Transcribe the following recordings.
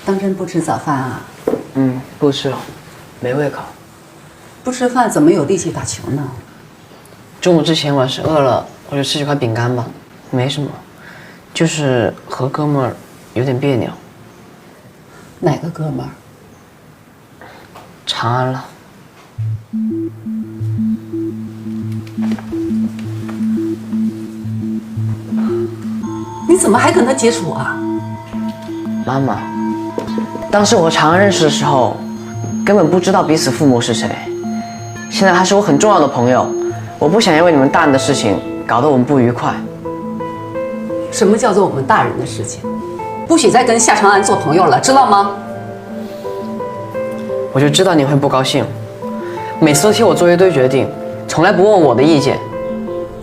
当真不吃早饭啊？不吃了，没胃口。不吃饭怎么有力气打球呢？中午之前我要是饿了，我就吃几块饼干吧，没什么，就是和哥们儿有点别扭。哪个哥们儿？长安了。你怎么还跟他接触啊？妈妈，当时我和长安认识的时候，根本不知道彼此父母是谁。现在他是我很重要的朋友，我不想因为你们大人的事情搞得我们不愉快。什么叫做我们大人的事情？不许再跟夏长安做朋友了，知道吗？我就知道你会不高兴，每次都替我做一堆决定，从来不问我的意见。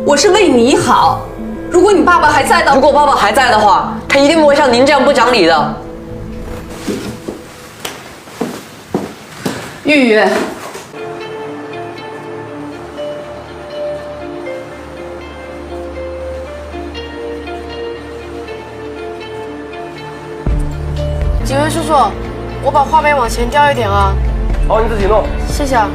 我是为你好。如果你爸爸还在的，如果爸爸还在的话，他一定不会像您这样不讲理的。玉玉，警卫叔叔，我把画面往前调一点啊。好，你自己弄。谢谢啊。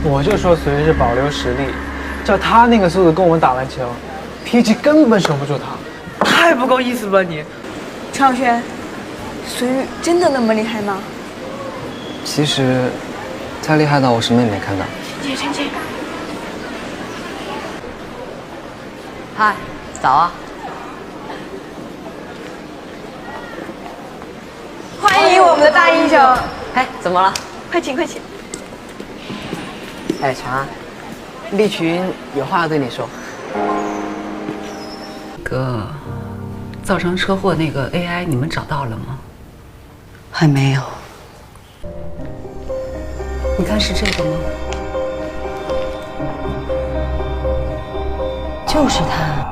我就说随时保留实力，照他那个速度跟我们打篮球，脾气根本守不住他，太不够意思了吧你！陈小轩，隋玉真的那么厉害吗？其实，他厉害到我什么也没看到。晨姐，嗨，早啊！欢迎我们的大英雄！哎，怎么了？快请快请。哎，长安，丽群有话要对你说。哥，造成车祸那个 AI 你们找到了吗？还没有。你看是这个吗？就是他。